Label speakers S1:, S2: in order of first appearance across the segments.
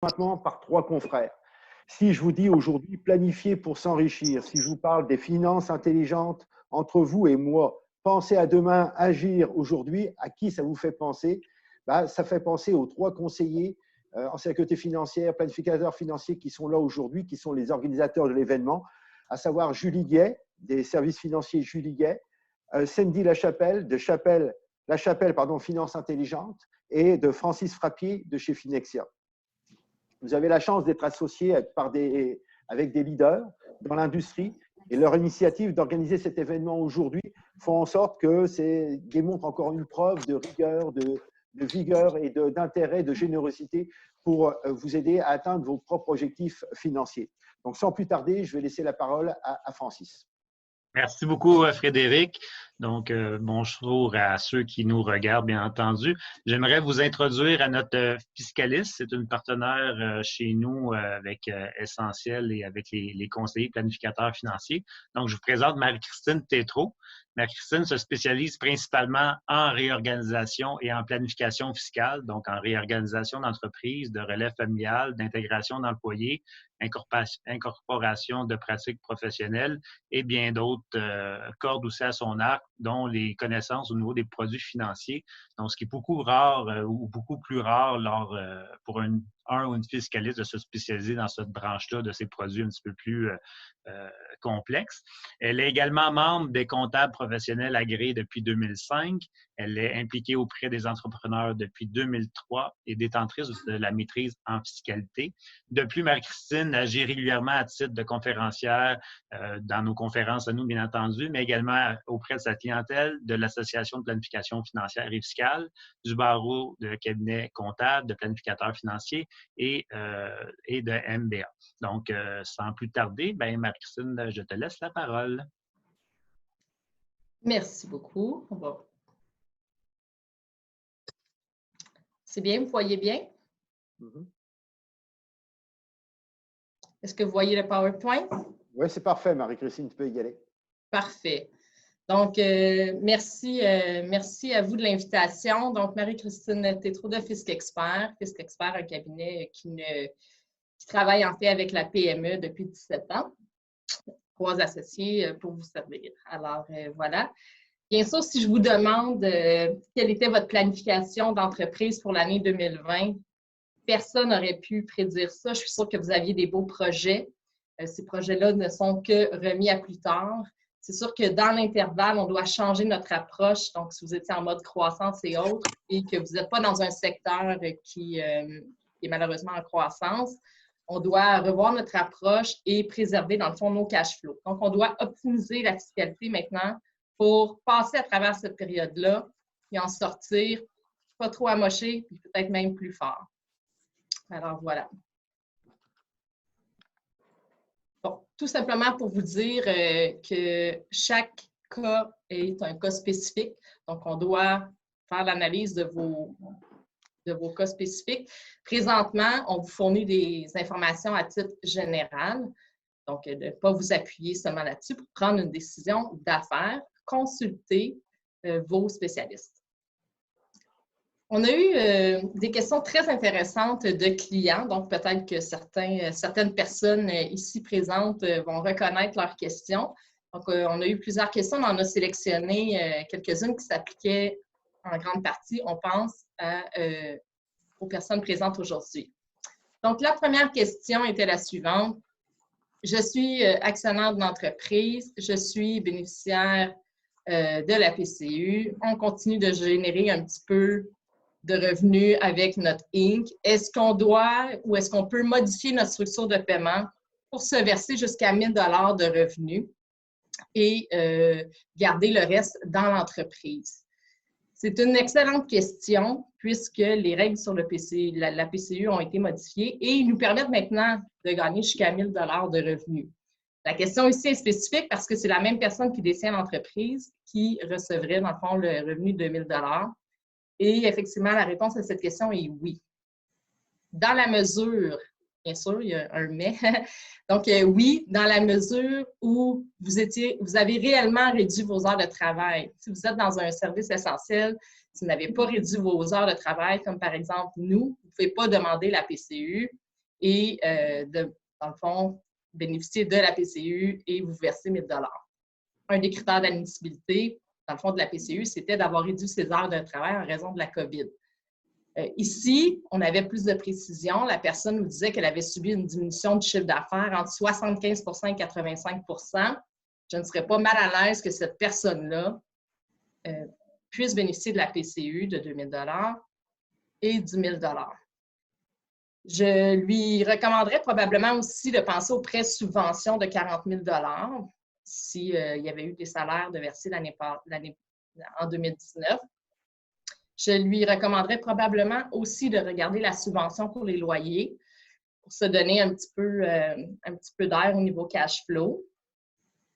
S1: maintenant par 3 confrères. Si je vous dis aujourd'hui planifier pour s'enrichir, si je vous parle des finances intelligentes entre vous et moi, penser à demain, agir aujourd'hui, à qui ça vous fait penser? Ça fait penser aux 3 conseillers en sécurité financière, planificateurs financiers qui sont là aujourd'hui, qui sont les organisateurs de l'événement, à savoir Julie Guay, des services financiers Julie Guay, Cindy Lachapelle, de Finance Intelligente, et de Francis Frappier de chez Finexia. Vous avez la chance d'être associé avec des leaders dans l'industrie et leur initiative d'organiser cet événement aujourd'hui font en sorte que c'est démontre encore une preuve de rigueur, de vigueur et d'intérêt, de générosité pour vous aider à atteindre vos propres objectifs financiers. Donc, sans plus tarder, je vais laisser la parole à Francis.
S2: Merci beaucoup, Frédéric. Donc, bonjour à ceux qui nous regardent, bien entendu. J'aimerais vous introduire à notre fiscaliste. C'est une partenaire chez nous avec Essentiel et avec les conseillers planificateurs financiers. Donc, je vous présente Marie-Christine Tétrault. Marie-Christine se spécialise principalement en réorganisation et en planification fiscale, donc en réorganisation d'entreprise, de relève familial, d'intégration d'employés, incorporation de pratiques professionnelles et bien d'autres cordes aussi à son arc, dont les connaissances au niveau des produits financiers. Donc, ce qui est beaucoup rare ou beaucoup plus rare pour un ou une fiscaliste de se spécialiser dans cette branche-là de ces produits un petit peu plus complexes. Elle est également membre des comptables professionnels agréés depuis 2005. Elle est impliquée auprès des entrepreneurs depuis 2003 et détentrice de la maîtrise en fiscalité. De plus, Marie-Christine agit régulièrement à titre de conférencière dans nos conférences à nous, bien entendu, mais également auprès de sa clientèle, de l'Association de planification financière et fiscale, du barreau de cabinet comptable, de planificateurs financiers et de MBA. Donc, sans plus tarder, Marie-Christine, je te laisse la parole.
S3: Merci beaucoup. Bon. C'est bien, vous voyez bien? Est-ce que vous voyez le PowerPoint?
S1: Oui, c'est parfait, Marie-Christine, tu peux y aller.
S3: Parfait. Donc, merci à vous de l'invitation. Donc, Marie-Christine Tétrault de Fisc Expert. Fisc Expert, un cabinet qui travaille en fait avec la PME depuis 17 ans. 3 associés pour vous servir. Alors, voilà. Bien sûr, si je vous demande quelle était votre planification d'entreprise pour l'année 2020, personne n'aurait pu prédire ça. Je suis sûre que vous aviez des beaux projets. Ces projets-là ne sont que remis à plus tard. C'est sûr que dans l'intervalle, on doit changer notre approche. Donc, si vous étiez en mode croissance et autres, et que vous n'êtes pas dans un secteur qui est malheureusement en croissance, on doit revoir notre approche et préserver, dans le fond, nos cash flows. Donc, on doit optimiser la fiscalité maintenant pour passer à travers cette période-là et en sortir pas trop amoché, puis peut-être même plus fort. Alors, voilà. Bon, tout simplement pour vous dire que chaque cas est un cas spécifique. Donc, on doit faire l'analyse de vos cas spécifiques. Présentement, on vous fournit des informations à titre général. Donc, de ne pas vous appuyer seulement là-dessus pour prendre une décision d'affaires. Consultez vos spécialistes. On a eu des questions très intéressantes de clients, donc peut-être que certaines personnes ici présentes vont reconnaître leurs questions. Donc, on a eu plusieurs questions, on en a sélectionné quelques-unes qui s'appliquaient en grande partie, on pense, aux personnes présentes aujourd'hui. Donc, la première question était la suivante. Je suis actionnaire d'une entreprise, je suis bénéficiaire de la PCU, on continue de générer un petit peu de revenus avec notre Inc. Est-ce qu'on doit ou est-ce qu'on peut modifier notre structure de paiement pour se verser jusqu'à 1 000 $ de revenus et garder le reste dans l'entreprise? C'est une excellente question puisque les règles sur la PCU ont été modifiées et ils nous permettent maintenant de gagner jusqu'à 1 000 $ de revenus. La question ici est spécifique parce que c'est la même personne qui détient l'entreprise qui recevrait, dans le fond, le revenu de 1 000 $. Et effectivement, la réponse à cette question est oui. Dans la mesure, bien sûr, il y a un mais, donc oui, dans la mesure où vous avez réellement réduit vos heures de travail. Si vous êtes dans un service essentiel, si vous n'avez pas réduit vos heures de travail, comme par exemple nous, vous ne pouvez pas demander la PCU. et, dans le fond, bénéficier de la PCU et vous verser 1 000 $. Un des critères d'admissibilité, dans le fond, de la PCU, c'était d'avoir réduit ses heures de travail en raison de la COVID. Ici, on avait plus de précision. La personne nous disait qu'elle avait subi une diminution du chiffre d'affaires entre 75 et 85 %. Je ne serais pas mal à l'aise que cette personne-là puisse bénéficier de la PCU de 2 000 $ et 10 000 $. Je lui recommanderais probablement aussi de penser aux prêts subventions de 40 000 $ s'il y avait eu des salaires de verser en 2019. Je lui recommanderais probablement aussi de regarder la subvention pour les loyers pour se donner un petit peu d'air au niveau cash flow.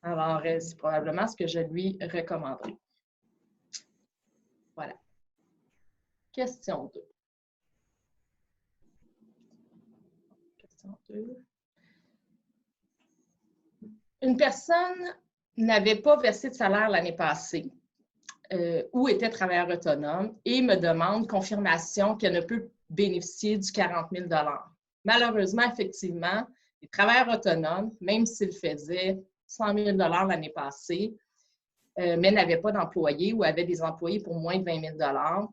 S3: Alors, c'est probablement ce que je lui recommanderais. Voilà. Question 2. Question 2. Une personne n'avait pas versé de salaire l'année passée ou était travailleur autonome et me demande confirmation qu'elle ne peut bénéficier du 40 000 $. Malheureusement, effectivement, les travailleurs autonomes, même s'ils faisaient 100 000 $ l'année passée, mais n'avaient pas d'employés ou avaient des employés pour moins de 20 000 $,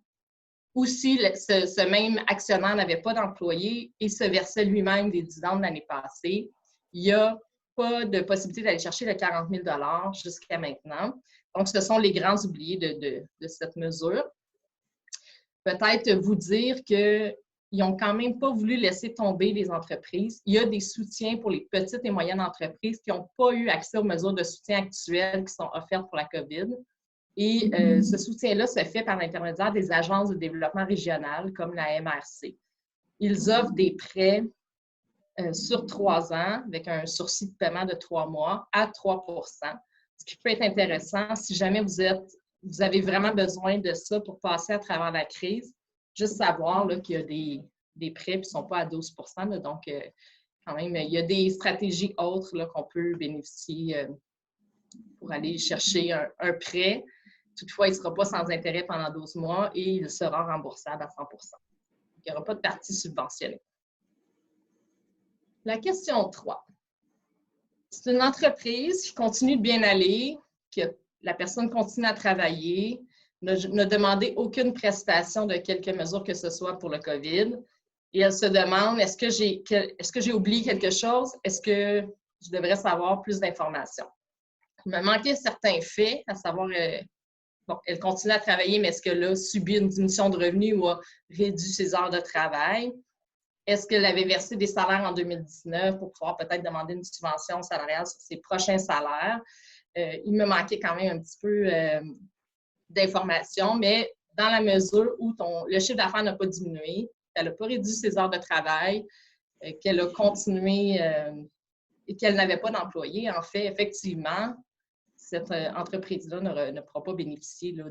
S3: ou si ce même actionnaire n'avait pas d'employés et se versait lui-même des dividendes l'année passée, il n'y a pas de possibilité d'aller chercher le 40 000 $ jusqu'à maintenant. Donc, ce sont les grands oubliés de cette mesure. Peut-être vous dire qu'ils n'ont quand même pas voulu laisser tomber les entreprises. Il y a des soutiens pour les petites et moyennes entreprises qui n'ont pas eu accès aux mesures de soutien actuelles qui sont offertes pour la COVID. Et ce soutien-là se fait par l'intermédiaire des agences de développement régional comme la MRC. Ils offrent des prêts sur 3 ans avec un sursis de paiement de 3 mois à 3 %. Ce qui peut être intéressant si jamais vous avez vraiment besoin de ça pour passer à travers la crise. Juste savoir qu'il y a des prêts qui ne sont pas à 12 %. Là, donc, quand même, il y a des stratégies autres qu'on peut bénéficier pour aller chercher un prêt. Toutefois, il ne sera pas sans intérêt pendant 12 mois et il sera remboursable à 100 %. Il n'y aura pas de partie subventionnée. La question 3. C'est une entreprise qui continue de bien aller, que la personne continue à travailler, n'a demandé aucune prestation de quelque mesure que ce soit pour le COVID. Et elle se demande, est-ce que j'ai oublié quelque chose? Est-ce que je devrais savoir plus d'informations? Il me manquait certains faits, à savoir, elle continue à travailler, mais est-ce qu'elle a subi une diminution de revenus ou a réduit ses heures de travail? Est-ce qu'elle avait versé des salaires en 2019 pour pouvoir peut-être demander une subvention salariale sur ses prochains salaires? Il me manquait quand même un petit peu d'informations, mais dans la mesure où le chiffre d'affaires n'a pas diminué, qu'elle n'a pas réduit ses heures de travail, qu'elle a continué et qu'elle n'avait pas d'employés, en fait, effectivement, cette entreprise-là ne pourra pas bénéficier là,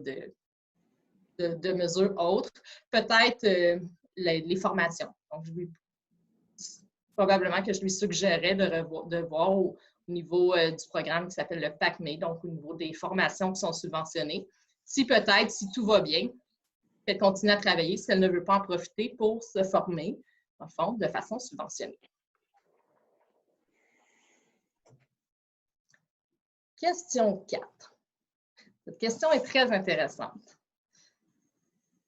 S3: de mesures autres. Peut-être les formations. Donc, probablement que je lui suggérerais de voir au niveau du programme qui s'appelle le PACME, donc au niveau des formations qui sont subventionnées. Si peut-être, si tout va bien, elle continue à travailler si elle ne veut pas en profiter pour se former, en fond, de façon subventionnée. Question 4. Cette question est très intéressante.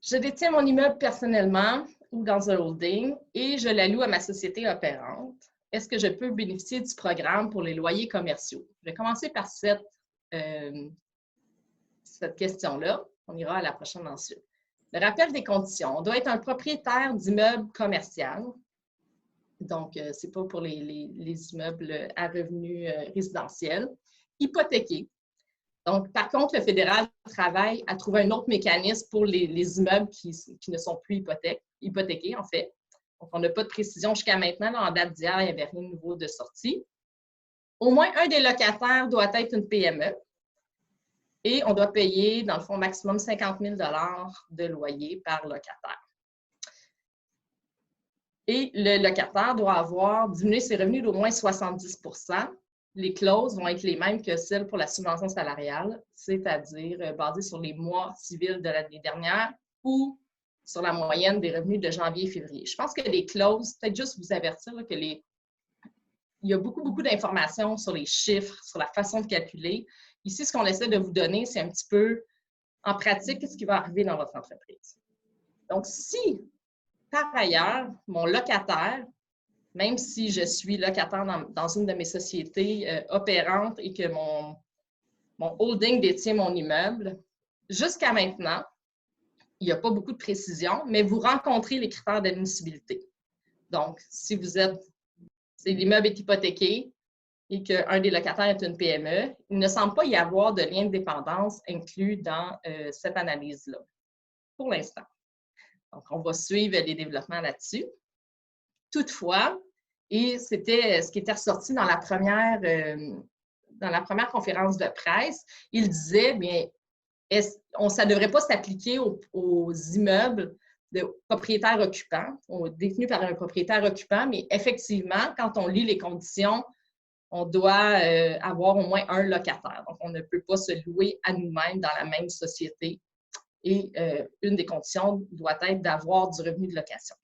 S3: Je détiens mon immeuble personnellement ou dans un holding et je la loue à ma société opérante. Est-ce que je peux bénéficier du programme pour les loyers commerciaux? Je vais commencer par cette question-là. On ira à la prochaine ensuite. Le rappel des conditions. On doit être un propriétaire d'immeuble commercial. Donc, ce n'est pas pour les immeubles à revenus résidentiels. Hypothéqué. Donc, par contre, le fédéral travaille à trouver un autre mécanisme pour les immeubles qui ne sont plus hypothéqués, en fait. Donc, on n'a pas de précision jusqu'à maintenant. Là, en date d'hier, il n'y avait rien de nouveau de sortie. Au moins un des locataires doit être une PME et on doit payer, dans le fond, maximum 50 000 $ de loyer par locataire. Et le locataire doit avoir diminué ses revenus d'au moins 70 %. Les clauses vont être les mêmes que celles pour la subvention salariale, c'est-à-dire basées sur les mois civils de l'année dernière ou sur la moyenne des revenus de janvier et février. Je pense que les clauses, peut-être juste vous avertir là, il y a beaucoup d'informations sur les chiffres, sur la façon de calculer. Ici, ce qu'on essaie de vous donner, c'est un petit peu, en pratique, ce qui va arriver dans votre entreprise. Donc, si, par ailleurs, mon locataire, même si je suis locataire dans une de mes sociétés opérantes et que mon holding détient mon immeuble, jusqu'à maintenant, il n'y a pas beaucoup de précision, mais vous rencontrez les critères d'admissibilité. Donc, si l'immeuble est hypothéqué et qu'un des locataires est une PME, il ne semble pas y avoir de lien de dépendance inclus dans cette analyse-là, pour l'instant. Donc, on va suivre les développements là-dessus. Toutefois, et c'était ce qui était ressorti dans la première conférence de presse, il disait, bien, ça ne devrait pas s'appliquer aux immeubles de propriétaires occupants, détenus par un propriétaire occupant, mais effectivement, quand on lit les conditions, on doit avoir au moins un locataire. Donc, on ne peut pas se louer à nous-mêmes dans la même société. Et une des conditions doit être d'avoir du revenu de location.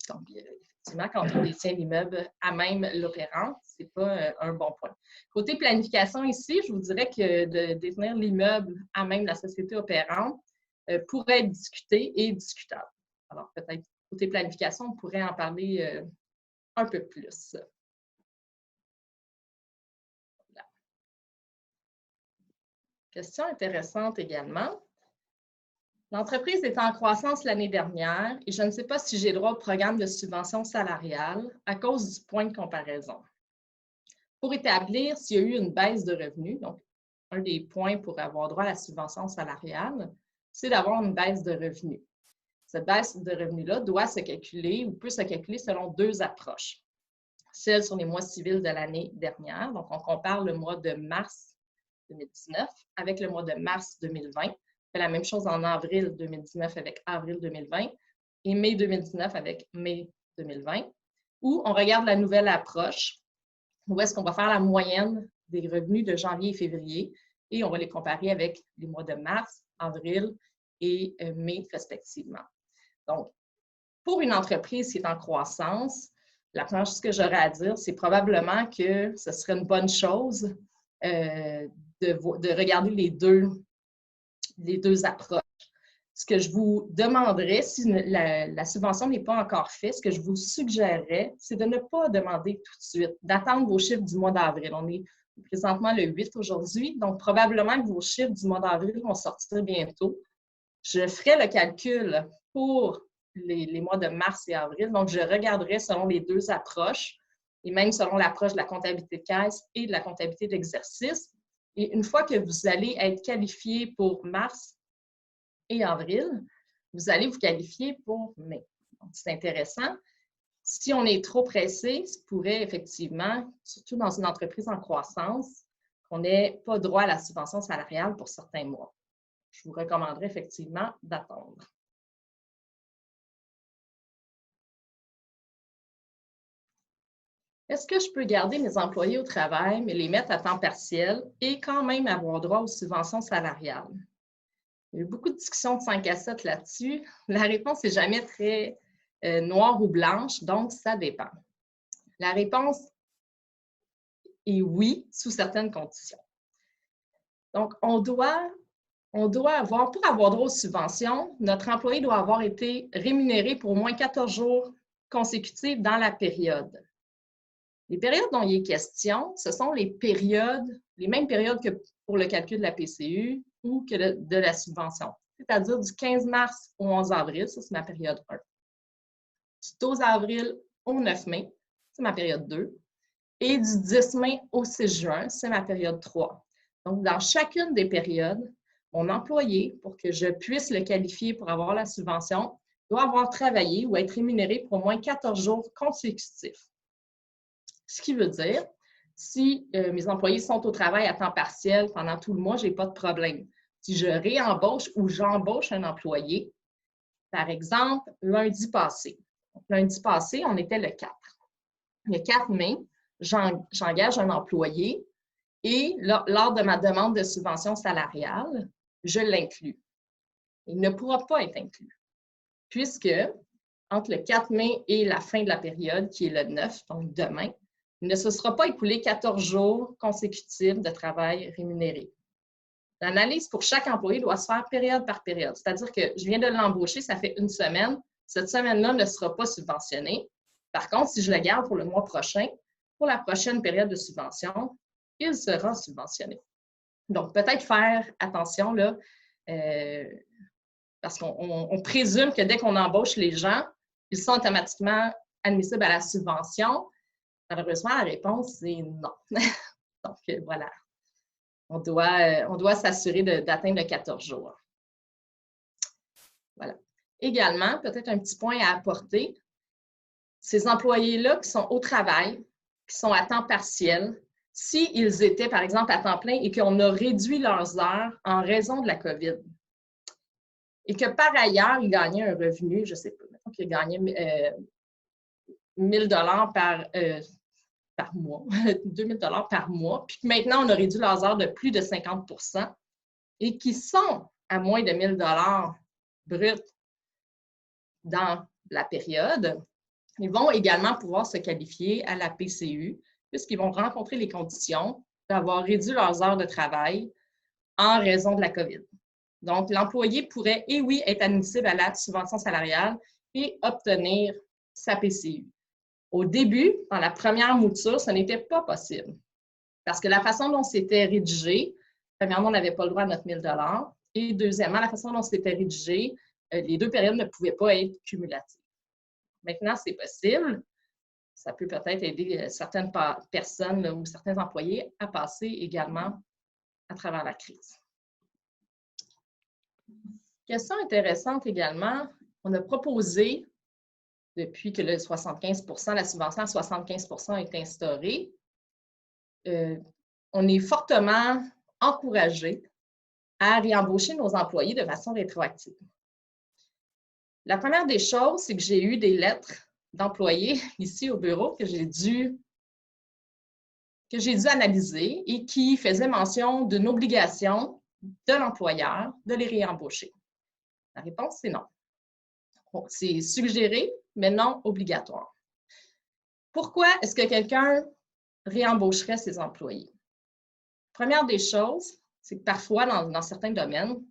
S3: Donc, effectivement, quand on détient l'immeuble à même l'opérant, ce n'est pas un bon point. Côté planification ici, je vous dirais que de détenir l'immeuble à même la société opérante pourrait être discuté et discutable. Alors, peut-être côté planification, on pourrait en parler un peu plus. Voilà. Question intéressante également. L'entreprise est en croissance l'année dernière et je ne sais pas si j'ai droit au programme de subvention salariale à cause du point de comparaison. Pour établir s'il y a eu une baisse de revenus, donc un des points pour avoir droit à la subvention salariale, c'est d'avoir une baisse de revenus. Cette baisse de revenus-là doit se calculer ou peut se calculer selon deux approches. Celle sur les mois civils de l'année dernière, donc on compare le mois de mars 2019 avec le mois de mars 2020. On fait la même chose en avril 2019 avec avril 2020 et mai 2019 avec mai 2020, où on regarde la nouvelle approche, où est-ce qu'on va faire la moyenne des revenus de janvier et février et on va les comparer avec les mois de mars, avril et mai respectivement. Donc, pour une entreprise qui est en croissance, la première chose que j'aurais à dire, c'est probablement que ce serait une bonne chose de regarder les deux approches. Ce que je vous demanderais, si la subvention n'est pas encore faite, ce que je vous suggérerais, c'est de ne pas demander tout de suite, d'attendre vos chiffres du mois d'avril. On est présentement le 8 aujourd'hui, donc probablement que vos chiffres du mois d'avril vont sortir bientôt. Je ferai le calcul pour les mois de mars et avril, donc je regarderai selon les deux approches et même selon l'approche de la comptabilité de caisse et de la comptabilité d'exercice. Et une fois que vous allez être qualifié pour mars et avril, vous allez vous qualifier pour mai. C'est intéressant. Si on est trop pressé, ça pourrait effectivement, surtout dans une entreprise en croissance, qu'on n'ait pas droit à la subvention salariale pour certains mois. Je vous recommanderais effectivement d'attendre. Est-ce que je peux garder mes employés au travail, mais les mettre à temps partiel et quand même avoir droit aux subventions salariales? Il y a eu beaucoup de discussions de 5 à 7 là-dessus. La réponse n'est jamais très noire ou blanche, donc ça dépend. La réponse est oui, sous certaines conditions. Donc, on doit avoir, pour avoir droit aux subventions, notre employé doit avoir été rémunéré pour au moins 14 jours consécutifs dans la période. Les périodes dont il est question, ce sont les mêmes périodes que pour le calcul de la PCU ou que de la subvention, c'est-à-dire du 15 mars au 11 avril, ça c'est ma période 1. Du 12 avril au 9 mai, c'est ma période 2. Et du 10 mai au 6 juin, c'est ma période 3. Donc, dans chacune des périodes, mon employé, pour que je puisse le qualifier pour avoir la subvention, doit avoir travaillé ou être rémunéré pour au moins 14 jours consécutifs. Ce qui veut dire, si mes employés sont au travail à temps partiel pendant tout le mois, je n'ai pas de problème. Si je réembauche ou j'embauche un employé, par exemple, lundi passé. Donc, lundi passé, on était le 4. Le 4 mai, j'engage un employé et lors de ma demande de subvention salariale, je l'inclus. Il ne pourra pas être inclus. puisque entre le 4 mai et la fin de la période, qui est le 9, donc demain, il ne se sera pas écoulé 14 jours consécutifs de travail rémunéré. L'analyse pour chaque employé doit se faire période par période. C'est-à-dire que je viens de l'embaucher, ça fait une semaine. Cette semaine-là ne sera pas subventionnée. Par contre, si je le garde pour le mois prochain, pour la prochaine période de subvention, il sera subventionné. Donc, peut-être faire attention, là, parce qu'on présume que dès qu'on embauche les gens, ils sont automatiquement admissibles à la subvention. Malheureusement, la réponse, c'est non. Donc, voilà. On doit s'assurer d'atteindre le 14 jours. Voilà. Également, peut-être un petit point à apporter, ces employés-là qui sont au travail, qui sont à temps partiel, s'ils étaient, par exemple, à temps plein et qu'on a réduit leurs heures en raison de la COVID, et que par ailleurs, ils gagnaient un revenu, je ne sais pas, mettons qu'ils gagnaient 1 000 $ par mois, 2 000 $ par mois, puis maintenant, on a réduit leurs heures de plus de 50 % et qui sont à moins de 1 000 $ bruts dans la période, ils vont également pouvoir se qualifier à la PCU puisqu'ils vont rencontrer les conditions d'avoir réduit leurs heures de travail en raison de la COVID. Donc, l'employé pourrait, et oui, être admissible à la subvention salariale et obtenir sa PCU. Au début, dans la première mouture, ce n'était pas possible parce que la façon dont c'était rédigé, premièrement, on n'avait pas le droit à notre 1 000 $ et deuxièmement, la façon dont c'était rédigé, les deux périodes ne pouvaient pas être cumulatives. Maintenant, c'est possible. Ça peut peut-être aider certaines personnes ou certains employés à passer également à travers la crise. Question intéressante également, on a proposé, depuis que le 75 %, la subvention à 75 % est instaurée, on est fortement encouragé à réembaucher nos employés de façon rétroactive. La première des choses, c'est que j'ai eu des lettres d'employés ici au bureau que j'ai dû analyser et qui faisaient mention d'une obligation de l'employeur de les réembaucher. La réponse, c'est non. C'est suggéré, mais non obligatoire. Pourquoi est-ce que quelqu'un réembaucherait ses employés? Première des choses, c'est que parfois, dans certains domaines,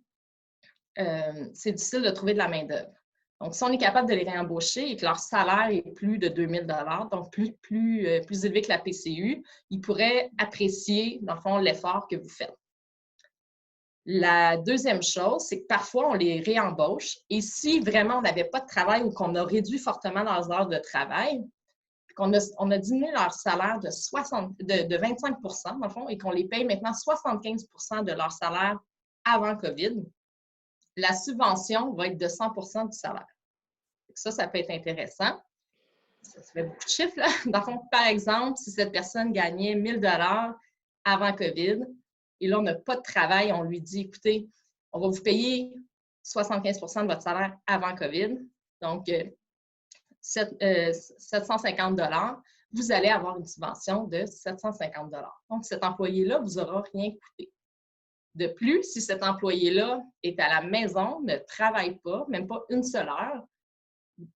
S3: c'est difficile de trouver de la main-d'œuvre. Donc, si on est capable de les réembaucher et que leur salaire est plus de 2 000 $, donc plus élevé que la PCU, ils pourraient apprécier, dans le fond, l'effort que vous faites. La deuxième chose, c'est que parfois, on les réembauche et si vraiment on n'avait pas de travail ou qu'on a réduit fortement leurs heures de travail, qu'on a diminué leur salaire de 25 % dans le fond, et qu'on les paye maintenant 75 % de leur salaire avant COVID, la subvention va être de 100 % du salaire. Ça peut être intéressant. Ça fait beaucoup de chiffres, là. Dans le fond, par exemple, si cette personne gagnait 1 000 $ avant COVID, et là, on n'a pas de travail, on lui dit, écoutez, on va vous payer 75 % de votre salaire avant COVID, donc 750 $, vous allez avoir une subvention de 750 $. Donc, cet employé-là ne vous aura rien coûté. De plus, si cet employé-là est à la maison, ne travaille pas, même pas une seule heure,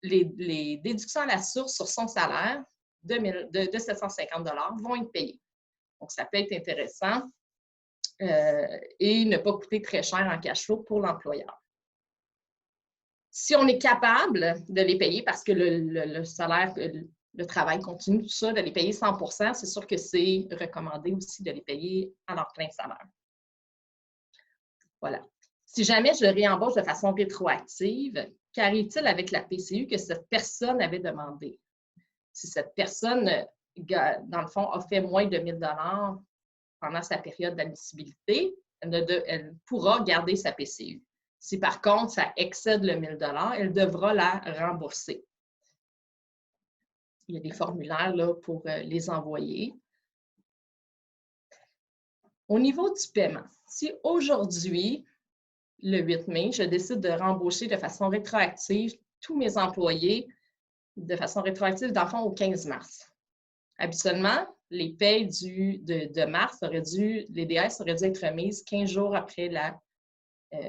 S3: les déductions à la source sur son salaire de 750 $ vont être payées. Donc, ça peut être intéressant et ne pas coûter très cher en cash flow pour l'employeur. Si on est capable de les payer parce que le salaire, le travail continue, tout ça, de les payer 100 %, c'est sûr que c'est recommandé aussi de les payer à leur plein salaire. Voilà. Si jamais je le réembauche de façon rétroactive, qu'arrive-t-il avec la PCU que cette personne avait demandé? Si cette personne, dans le fond, a fait moins de 1 000 $ pendant sa période d'admissibilité, elle pourra garder sa PCU. Si par contre, ça excède le 1 000 $, elle devra la rembourser. Il y a des formulaires là, pour les envoyer. Au niveau du paiement, si aujourd'hui, le 8 mai, je décide de rembaucher de façon rétroactive tous mes employés de façon rétroactive, dans le fond, au 15 mars. Habituellement, les payes de mars les DS auraient dû être remises 15 jours après la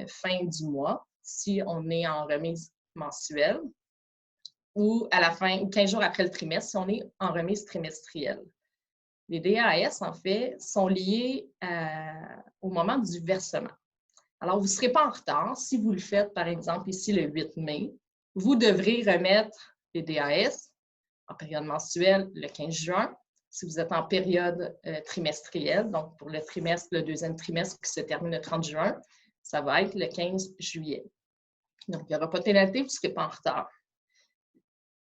S3: fin du mois, si on est en remise mensuelle ou à la fin, ou 15 jours après le trimestre, si on est en remise trimestrielle. Les DAS, en fait, sont liés au moment du versement. Alors, vous ne serez pas en retard. Si vous le faites, par exemple, ici le 8 mai, vous devrez remettre les DAS en période mensuelle le 15 juin. Si vous êtes en période trimestrielle, donc pour le trimestre, le deuxième trimestre qui se termine le 30 juin, ça va être le 15 juillet. Donc, il n'y aura pas de pénalité, vous ne serez pas en retard.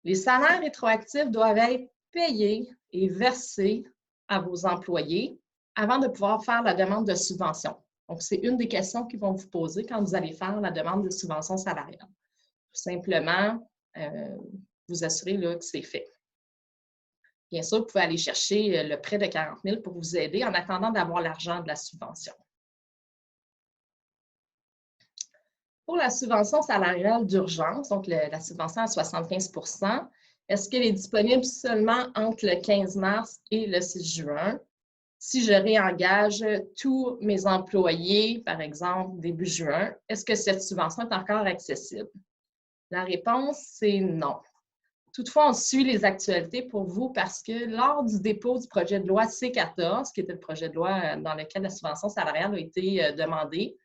S3: Les salaires rétroactifs doivent être payés et versés à vos employés avant de pouvoir faire la demande de subvention. Donc, c'est une des questions qu'ils vont vous poser quand vous allez faire la demande de subvention salariale. Tout simplement, vous assurer là, que c'est fait. Bien sûr, vous pouvez aller chercher le prêt de 40 000 pour vous aider en attendant d'avoir l'argent de la subvention. Pour la subvention salariale d'urgence, donc la subvention à 75 %, est-ce qu'elle est disponible seulement entre le 15 mars et le 6 juin? Si je réengage tous mes employés, par exemple, début juin, est-ce que cette subvention est encore accessible? La réponse, c'est non. Toutefois, on suit les actualités pour vous parce que lors du dépôt du projet de loi C-14, qui était le projet de loi dans lequel la subvention salariale a été demandée,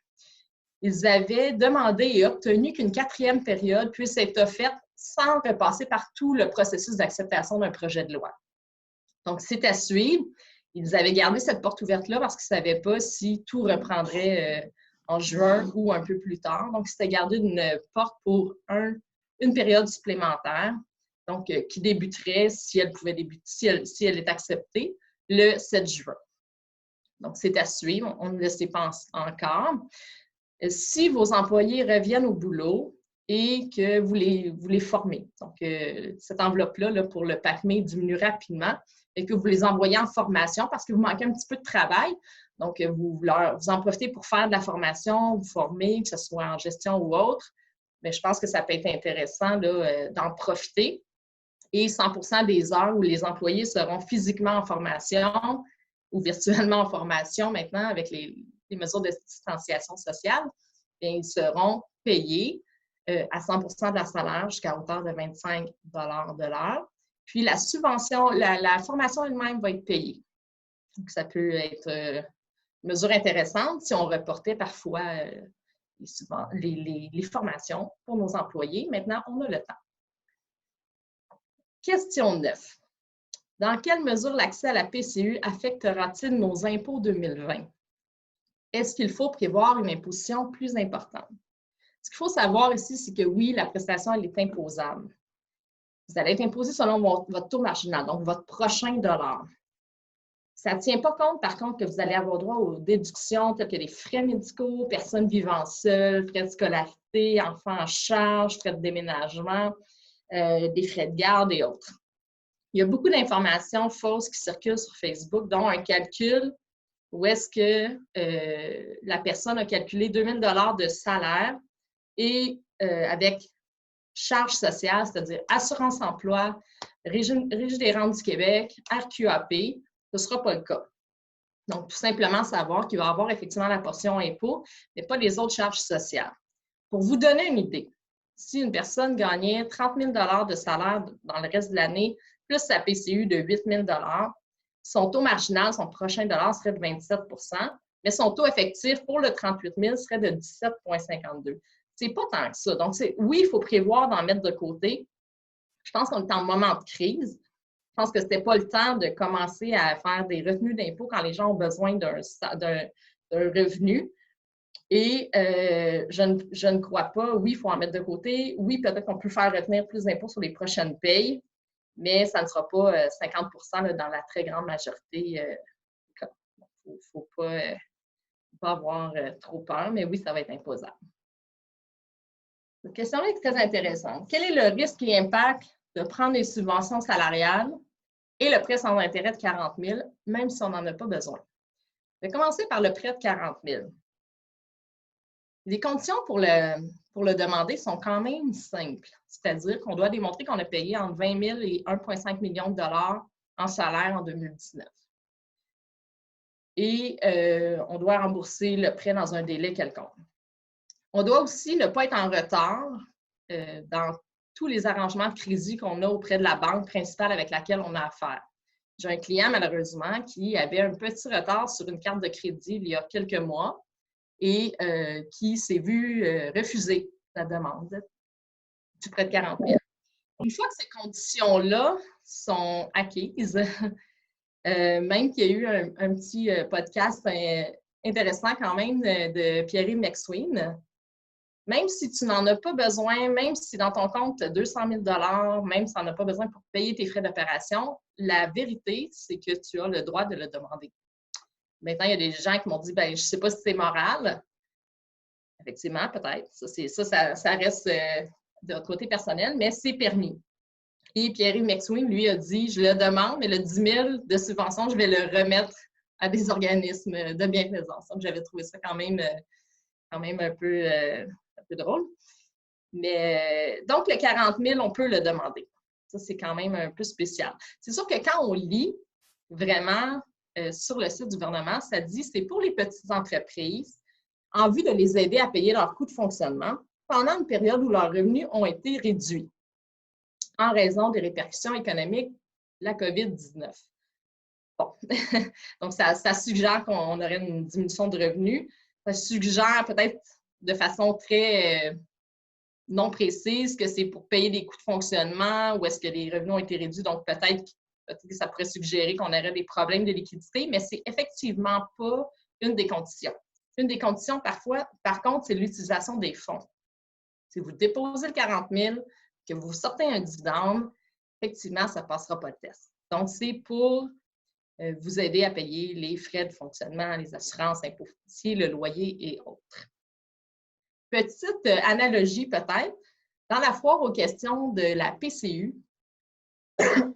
S3: ils avaient demandé et obtenu qu'une 4e période puisse être offerte sans repasser par tout le processus d'acceptation d'un projet de loi. Donc, c'est à suivre. Ils avaient gardé cette porte ouverte-là parce qu'ils ne savaient pas si tout reprendrait en juin ou un peu plus tard. Donc, c'était gardé une porte pour une période supplémentaire, donc qui débuterait, si elle pouvait débuter, si elle est acceptée, le 7 juin. Donc, c'est à suivre. On ne le sait pas encore. Si vos employés reviennent au boulot et que vous les formez, donc cette enveloppe-là là, pour le PACME diminue rapidement et que vous les envoyez en formation parce que vous manquez un petit peu de travail, donc vous en profitez pour faire de la formation, vous former, que ce soit en gestion ou autre, mais je pense que ça peut être intéressant d'en profiter. Et 100% des heures où les employés seront physiquement en formation ou virtuellement en formation maintenant avec les mesures de distanciation sociale, bien, ils seront payés à 100% de leur salaire jusqu'à hauteur de 25 $ de l'heure. Puis la subvention, la formation elle-même va être payée. Donc, ça peut être une mesure intéressante si on reportait parfois les formations pour nos employés. Maintenant, on a le temps. Question 9. Dans quelle mesure l'accès à la PCU affectera-t-il nos impôts 2020? Est-ce qu'il faut prévoir une imposition plus importante? Ce qu'il faut savoir ici, c'est que oui, la prestation, elle est imposable. Vous allez être imposé selon votre taux marginal, donc votre prochain dollar. Ça ne tient pas compte, par contre, que vous allez avoir droit aux déductions telles que les frais médicaux, personnes vivant seules, frais de scolarité, enfants en charge, frais de déménagement, des frais de garde et autres. Il y a beaucoup d'informations fausses qui circulent sur Facebook, dont un calcul où est-ce que la personne a calculé 2 000 $ de salaire et avec charges sociales, c'est-à-dire assurance-emploi, Régie des rentes du Québec, RQAP, ce ne sera pas le cas. Donc, tout simplement savoir qu'il va y avoir effectivement la portion impôt, mais pas les autres charges sociales. Pour vous donner une idée, si une personne gagnait 30 000 $ de salaire dans le reste de l'année, plus sa PCU de 8 000 $, son taux marginal, son prochain dollar serait de 27 %, mais son taux effectif pour le 38 000 serait de 17,52 %. C'est pas tant que ça. Donc, oui, il faut prévoir d'en mettre de côté. Je pense qu'on est en moment de crise. Je pense que ce n'était pas le temps de commencer à faire des retenues d'impôt quand les gens ont besoin d'un revenu. Et je ne crois pas, oui, il faut en mettre de côté. Oui, peut-être qu'on peut faire retenir plus d'impôts sur les prochaines payes, mais ça ne sera pas 50 % dans la très grande majorité. Il ne faut pas avoir trop peur, mais oui, ça va être imposable. Cette question-là est très intéressante. Quel est le risque et impact de prendre les subventions salariales et le prêt sans intérêt de 40 000, même si on n'en a pas besoin? Je vais commencer par le prêt de 40 000. Les conditions pour le demander sont quand même simples, c'est-à-dire qu'on doit démontrer qu'on a payé entre 20 000 et 1,5 million de dollars en salaire en 2019. Et on doit rembourser le prêt dans un délai quelconque. On doit aussi ne pas être en retard dans tous les arrangements de crédit qu'on a auprès de la banque principale avec laquelle on a affaire. J'ai un client, malheureusement, qui avait un petit retard sur une carte de crédit il y a quelques mois et qui s'est vu refuser la demande du prêt de 40 000. Une fois que ces conditions-là sont acquises, même qu'il y a eu un petit podcast intéressant quand même de Pierre McSween, même si tu n'en as pas besoin, même si dans ton compte, tu as 200 000 même si tu n'en as pas besoin pour payer tes frais d'opération, la vérité, c'est que tu as le droit de le demander. Maintenant, il y a des gens qui m'ont dit, ben, je ne sais pas si c'est moral. Effectivement, peut-être. Ça reste de votre côté personnel, mais c'est permis. Et Pierre McSween, lui, a dit, je le demande, mais le 10 000 de subvention, je vais le remettre à des organismes de bienfaisance. Donc, j'avais trouvé ça quand même un peu drôle. Mais donc, le 40 000, on peut le demander. Ça, c'est quand même un peu spécial. C'est sûr que quand on lit vraiment sur le site du gouvernement, ça dit c'est pour les petites entreprises en vue de les aider à payer leurs coûts de fonctionnement pendant une période où leurs revenus ont été réduits en raison des répercussions économiques de la COVID-19. Bon, donc ça suggère qu'on aurait une diminution de revenus. Ça suggère peut-être de façon très non précise que c'est pour payer des coûts de fonctionnement ou est-ce que les revenus ont été réduits. Donc, peut-être que ça pourrait suggérer qu'on aurait des problèmes de liquidité, mais c'est effectivement pas une des conditions. Une des conditions, parfois, par contre, c'est l'utilisation des fonds. Si vous déposez le 40 000, que vous sortez un dividende, effectivement, ça ne passera pas le test. Donc, c'est pour vous aider à payer les frais de fonctionnement, les assurances, impôts fonciers, le loyer et autres. Petite analogie peut-être, dans la foire aux questions de la PCU,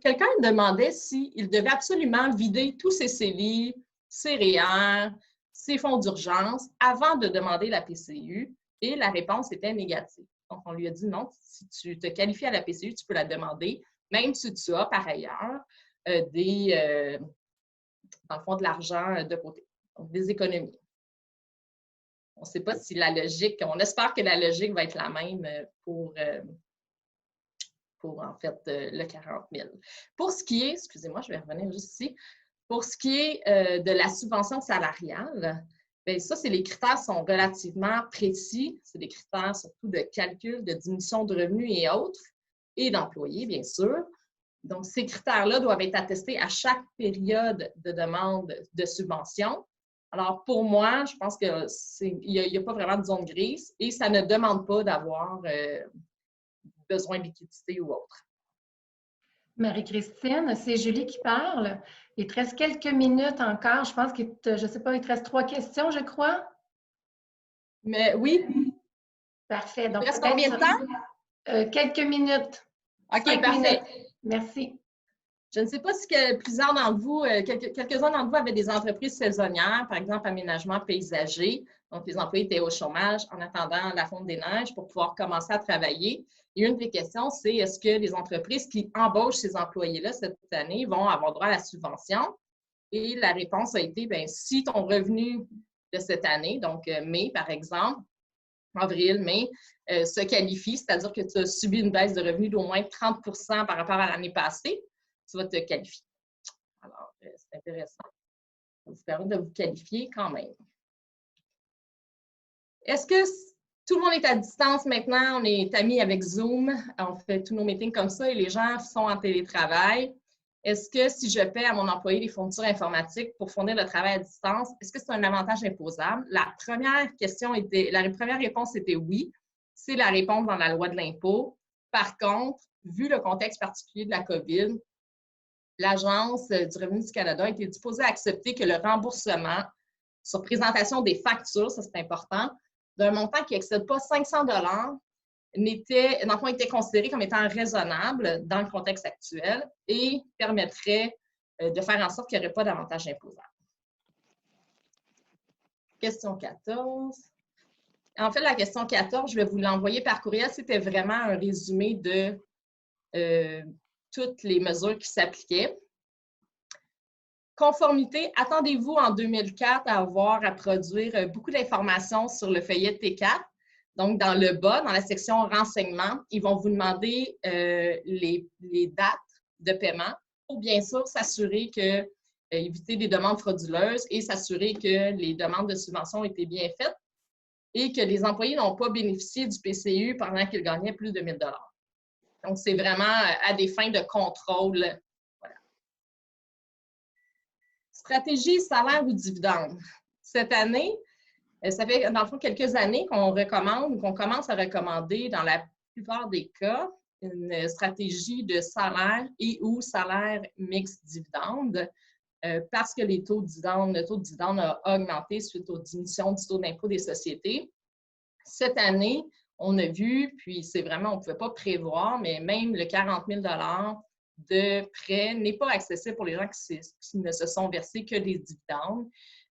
S3: quelqu'un demandait s'il devait absolument vider tous ses CELI, ses REER, ses fonds d'urgence avant de demander la PCU et la réponse était négative. Donc, on lui a dit non, si tu te qualifies à la PCU, tu peux la demander, même si tu as par ailleurs dans le fond, de l'argent de côté, donc des économies. On ne sait pas si la logique, on espère que la logique va être la même pour en fait, le 40 000. Pour ce qui est, excusez-moi, je vais revenir juste ici, pour ce qui est de la subvention salariale, bien, ça, les critères sont relativement précis. C'est des critères surtout de calcul, de diminution de revenus et autres, et d'employés, bien sûr. Donc, ces critères-là doivent être attestés à chaque période de demande de subvention. Alors, pour moi, je pense qu'il n'y a pas vraiment de zone grise et ça ne demande pas d'avoir besoin de liquidité ou autre.
S4: Marie-Christine, c'est Julie qui parle. Il te reste quelques minutes encore. Je pense je ne sais pas, il te reste 3 questions, je crois.
S3: Mais oui.
S4: Parfait.
S3: Donc, il reste combien de temps?
S4: Quelques minutes.
S3: OK, parfait.
S4: Minutes. Merci.
S3: Je ne sais pas si plusieurs d'entre vous, quelques-uns d'entre vous avaient des entreprises saisonnières, par exemple aménagement paysager. Donc, les employés étaient au chômage en attendant la fonte des neiges pour pouvoir commencer à travailler. Et une des questions, c'est est-ce que les entreprises qui embauchent ces employés-là cette année vont avoir droit à la subvention? Et la réponse a été, bien, si ton revenu de cette année, donc mai par exemple, avril, mai, se qualifie, c'est-à-dire que tu as subi une baisse de revenus d'au moins 30 par rapport à l'année passée, tu vas te qualifier. Alors, c'est intéressant. Ça vous permet de vous qualifier quand même. Est-ce que tout le monde est à distance maintenant? On est amis avec Zoom. On fait tous nos meetings comme ça et les gens sont en télétravail. Est-ce que si je paie à mon employé des fournitures informatiques pour fournir le travail à distance, est-ce que c'est un avantage imposable? La première réponse était oui. C'est la réponse dans la loi de l'impôt. Par contre, vu le contexte particulier de la COVID, l'Agence du revenu du Canada a été disposée à accepter que le remboursement sur présentation des factures, ça c'est important, d'un montant qui n'excède pas 500 était considéré comme étant raisonnable dans le contexte actuel et permettrait de faire en sorte qu'il n'y aurait pas d'avantage imposable. Question 14. En fait, la question 14, je vais vous l'envoyer par courriel. C'était vraiment un résumé de toutes les mesures qui s'appliquaient. Conformité, attendez-vous en 2004 à avoir à produire beaucoup d'informations sur le feuillet T4. Donc, dans le bas, dans la section renseignements, ils vont vous demander les dates de paiement pour bien sûr s'assurer que, éviter des demandes frauduleuses et s'assurer que les demandes de subvention ont été bien faites et que les employés n'ont pas bénéficié du PCU pendant qu'ils gagnaient plus de 1 000 $. Donc, c'est vraiment à des fins de contrôle. Voilà. Stratégie, salaire ou dividende. Cette année, ça fait dans le fond quelques années qu'on commence à recommander dans la plupart des cas une stratégie de salaire et ou salaire mixte dividende parce que le taux de dividende a augmenté suite aux diminutions du taux d'impôt des sociétés. Cette année, on a vu, puis c'est vraiment, on ne pouvait pas prévoir, mais même le 40 000 $ de prêt n'est pas accessible pour les gens qui ne se sont versés que des dividendes.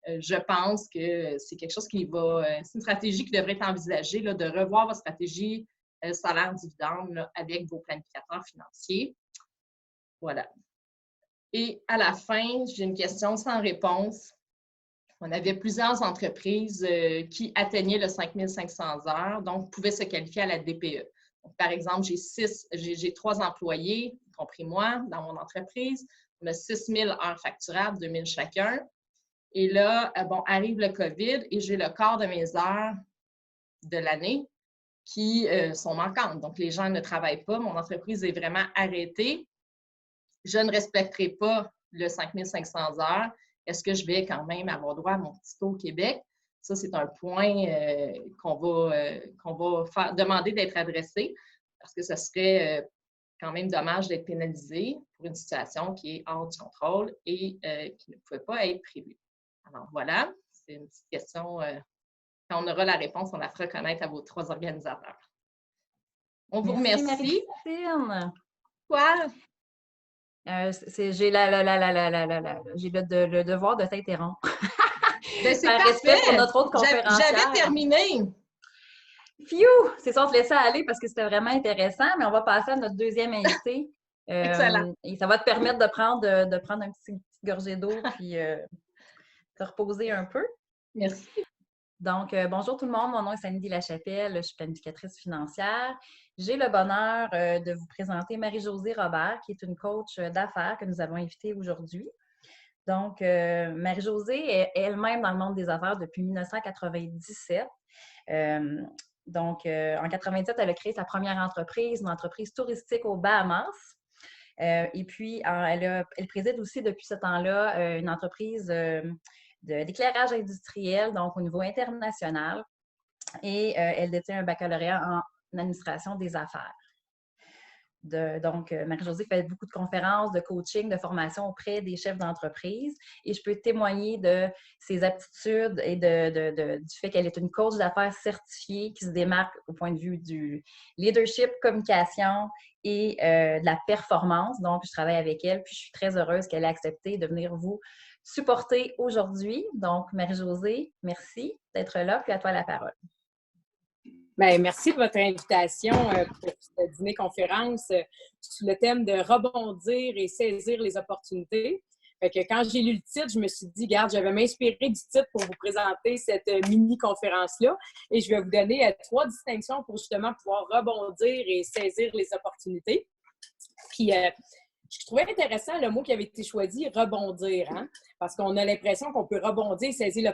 S3: Je pense que c'est quelque chose c'est une stratégie qui devrait être envisagée, là, de revoir votre stratégie salaire-dividende avec vos planificateurs financiers. Voilà. Et à la fin, j'ai une question sans réponse. On avait plusieurs entreprises qui atteignaient le 5 500 heures, donc pouvaient se qualifier à la DPE. Donc, par exemple, j'ai 3 employés, y compris moi, dans mon entreprise. On a 6 000 heures facturables, 2 000 chacun. Et là, arrive le COVID et j'ai le quart de mes heures de l'année qui sont manquantes. Donc, les gens ne travaillent pas. Mon entreprise est vraiment arrêtée. Je ne respecterai pas le 5 500 heures. Est-ce que je vais quand même avoir droit à mon petit taux au Québec? Ça, c'est un point qu'on va demander d'être adressé parce que ce serait quand même dommage d'être pénalisé pour une situation qui est hors du contrôle et qui ne pouvait pas être prévue. Alors voilà, c'est une petite question. Quand on aura la réponse, on la fera connaître à vos 3 organisateurs. On vous remercie.
S5: Marie-Christine.
S3: Quoi?
S5: J'ai le devoir de t'interrompre.
S3: Ben, c'est
S5: par
S3: parfait.
S5: respect pour notre autre conférencière.
S3: J'avais terminé.
S5: Fiou! C'est ça, on te laissait aller parce que c'était vraiment intéressant, mais on va passer à notre deuxième invité.
S3: Excellent.
S5: Et ça va te permettre de prendre un petit gorgée d'eau puis te reposer un peu.
S3: Merci.
S5: Donc, bonjour tout le monde, mon nom est Sandy Lachapelle, je suis planificatrice financière. J'ai le bonheur de vous présenter Marie-Josée Robert, qui est une coach d'affaires que nous avons invitée aujourd'hui. Donc, Marie-Josée est elle-même dans le monde des affaires depuis 1997. Donc, en 1997, elle a créé sa première entreprise, une entreprise touristique aux Bahamas. Et puis, elle préside aussi depuis ce temps-là une entreprise d'éclairage industriel, donc au niveau international. Et elle détient un baccalauréat en administration des affaires. Donc, Marie-Josée fait beaucoup de conférences, de coaching, de formation auprès des chefs d'entreprise. Et je peux témoigner de ses aptitudes et du fait qu'elle est une coach d'affaires certifiée qui se démarque au point de vue du leadership, communication et de la performance. Donc, je travaille avec elle, puis je suis très heureuse qu'elle ait accepté de venir vous supporter aujourd'hui. Donc, Marie-Josée, merci d'être là, puis à toi la parole.
S6: Bien, merci de votre invitation pour ce dîner-conférence sur le thème de rebondir et saisir les opportunités. Fait que quand j'ai lu le titre, je me suis dit, regarde, je vais m'inspirer du titre pour vous présenter cette mini-conférence-là et je vais vous donner 3 distinctions pour justement pouvoir rebondir et saisir les opportunités. Puis, je trouvais intéressant le mot qui avait été choisi, rebondir, hein? Parce qu'on a l'impression qu'on peut rebondir, saisir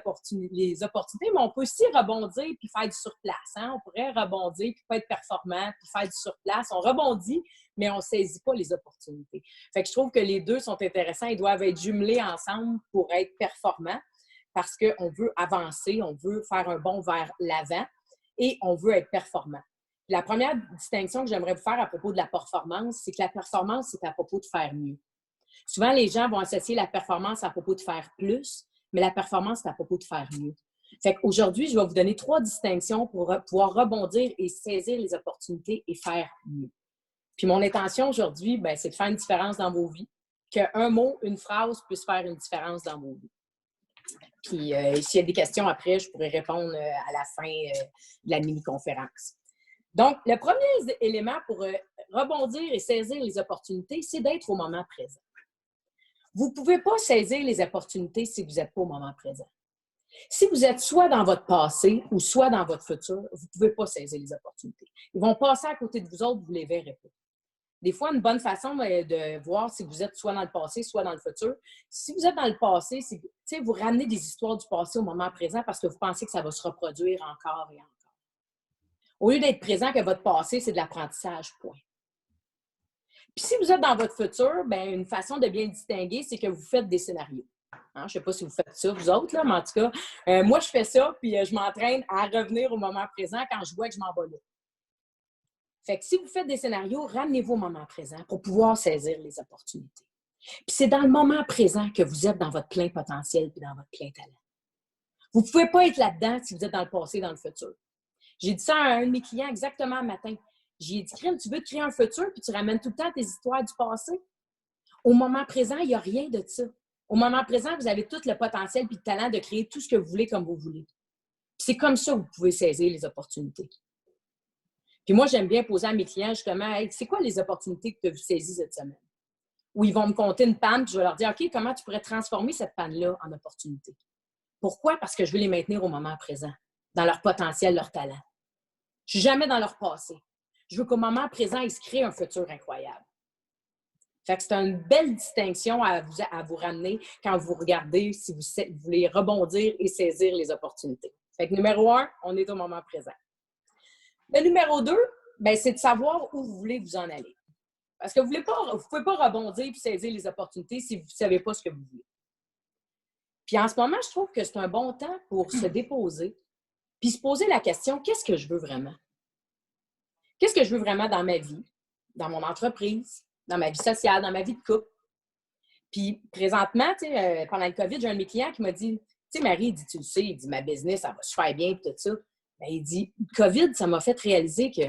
S6: les opportunités, mais on peut aussi rebondir puis faire du surplace. Hein? On pourrait rebondir puis pas être performant puis faire du surplace. On rebondit, mais on ne saisit pas les opportunités. Fait que je trouve que les deux sont intéressants. Ils doivent être jumelés ensemble pour être performants parce qu'on veut avancer, on veut faire un bond vers l'avant et on veut être performant. La première distinction que j'aimerais vous faire à propos de la performance, c'est que la performance, c'est à propos de faire mieux. Souvent, les gens vont associer la performance à propos de faire plus, mais la performance, c'est à propos de faire mieux. Fait qu'aujourd'hui, je vais vous donner 3 distinctions pour pouvoir rebondir et saisir les opportunités et faire mieux. Puis mon intention aujourd'hui, bien, c'est de faire une différence dans vos vies, qu'un mot, une phrase puisse faire une différence dans vos vies. Puis s'il y a des questions après, je pourrais répondre à la fin de la mini-conférence. Donc, le premier élément pour rebondir et saisir les opportunités, c'est d'être au moment présent. Vous ne pouvez pas saisir les opportunités si vous n'êtes pas au moment présent. Si vous êtes soit dans votre passé ou soit dans votre futur, vous ne pouvez pas saisir les opportunités. Ils vont passer à côté de vous autres, vous ne les verrez pas. Des fois, une bonne façon de voir si vous êtes soit dans le passé, soit dans le futur. Si vous êtes dans le passé, c'est vous ramenez des histoires du passé au moment présent parce que vous pensez que ça va se reproduire encore et encore. Au lieu d'être présent que votre passé, c'est de l'apprentissage, point. Puis si vous êtes dans votre futur, bien, une façon de bien distinguer, c'est que vous faites des scénarios. Hein? Je ne sais pas si vous faites ça, vous autres, là, mais en tout cas, moi, je fais ça, puis je m'entraîne à revenir au moment présent quand je vois que je m'en vais là. Fait que si vous faites des scénarios, ramenez-vous au moment présent pour pouvoir saisir les opportunités. Puis c'est dans le moment présent que vous êtes dans votre plein potentiel et dans votre plein talent. Vous ne pouvez pas être là-dedans si vous êtes dans le passé et dans le futur. J'ai dit ça à un de mes clients exactement un matin. J'ai dit, Crime, tu veux te créer un futur puis tu ramènes tout le temps tes histoires du passé? Au moment présent, il n'y a rien de ça. Au moment présent, vous avez tout le potentiel et le talent de créer tout ce que vous voulez comme vous voulez. Puis c'est comme ça que vous pouvez saisir les opportunités. Puis moi, j'aime bien poser à mes clients justement, hey, c'est quoi les opportunités que tu as saisies cette semaine? Où ils vont me conter une panne, puis je vais leur dire, OK, comment tu pourrais transformer cette panne-là en opportunité? Pourquoi? Parce que je veux les maintenir au moment présent, dans leur potentiel, leur talent. Je ne suis jamais dans leur passé. Je veux qu'au moment présent, ils se créent un futur incroyable. Fait que c'est une belle distinction à vous ramener quand vous regardez si vous voulez rebondir et saisir les opportunités. Fait que numéro 1, on est au moment présent. Le numéro 2, bien, c'est de savoir où vous voulez vous en aller. Parce que vous ne pouvez pas rebondir et saisir les opportunités si vous ne savez pas ce que vous voulez. Puis en ce moment, je trouve que c'est un bon temps pour se déposer puis se poser la question, qu'est-ce que je veux vraiment? Qu'est-ce que je veux vraiment dans ma vie, dans mon entreprise, dans ma vie sociale, dans ma vie de couple? Puis présentement, pendant le COVID, j'ai un de mes clients qui m'a dit, tu sais, Marie, il dit, tu le sais, il dit, ma business, ça va super bien, puis tout ça. Bien, il dit, le COVID, ça m'a fait réaliser que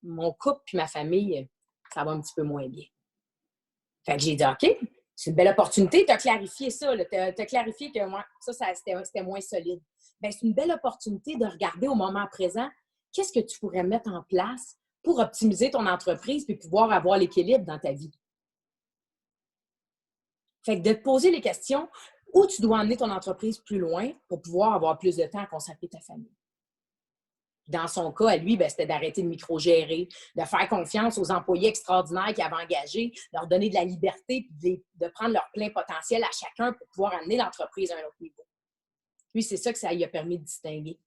S6: mon couple puis ma famille, ça va un petit peu moins bien. Fait que j'ai dit, OK, c'est une belle opportunité. Tu as clarifié ça. Tu as clarifié que moi, ça c'était moins solide. Bien, c'est une belle opportunité de regarder au moment présent qu'est-ce que tu pourrais mettre en place pour optimiser ton entreprise puis pouvoir avoir l'équilibre dans ta vie. Fait que de te poser les questions où tu dois emmener ton entreprise plus loin pour pouvoir avoir plus de temps à consacrer ta famille. Dans son cas, à lui, c'était d'arrêter de micro-gérer, de faire confiance aux employés extraordinaires qu'il avait engagés, de leur donner de la liberté et de prendre leur plein potentiel à chacun pour pouvoir amener l'entreprise à un autre niveau. Lui, c'est ça que ça lui a permis de distinguer.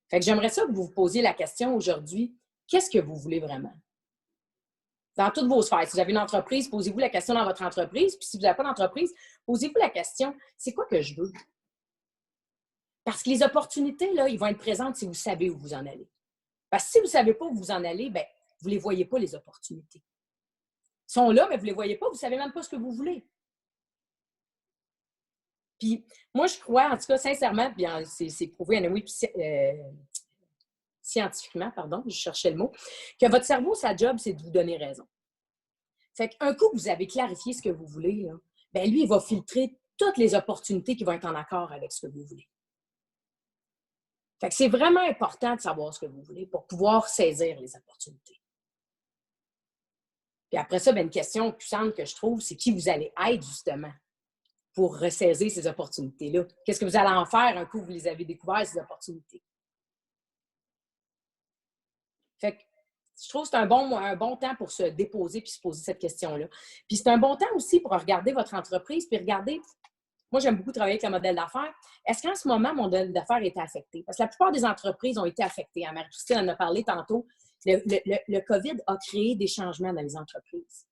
S6: Fait que j'aimerais ça que vous vous posiez la question aujourd'hui, qu'est-ce que vous voulez vraiment? Dans toutes vos sphères. Si vous avez une entreprise, posez-vous la question dans votre entreprise. Puis si vous n'avez pas d'entreprise, posez-vous la question, c'est quoi que je veux? Parce que les opportunités, là, ils vont être présentes si vous savez où vous en allez. Parce que si vous ne savez pas où vous en allez, bien, vous ne les voyez pas, les opportunités. Ils sont là, mais vous ne les voyez pas, vous ne savez même pas ce que vous voulez. Puis moi, je crois, en tout cas, sincèrement, bien, c'est prouvé, anyway, scientifiquement, pardon, je cherchais le mot, que votre cerveau, sa job, c'est de vous donner raison. Fait qu'un coup que vous avez clarifié ce que vous voulez, là, bien, lui, il va filtrer toutes les opportunités qui vont être en accord avec ce que vous voulez. Fait que c'est vraiment important de savoir ce que vous voulez pour pouvoir saisir les opportunités. Puis après ça, bien, une question puissante que je trouve, c'est qui vous allez être, justement, pour ressaisir ces opportunités-là. Qu'est-ce que vous allez en faire un coup que vous les avez découvertes, ces opportunités? Fait que je trouve que c'est un bon temps pour se déposer puis se poser cette question-là. Puis c'est un bon temps aussi pour regarder votre entreprise puis regarder. Moi, j'aime beaucoup travailler avec le modèle d'affaires. Est-ce qu'en ce moment, mon modèle d'affaires est affecté? Parce que la plupart des entreprises ont été affectées. Marie-Christine en a parlé tantôt. Le COVID a créé des changements dans les entreprises.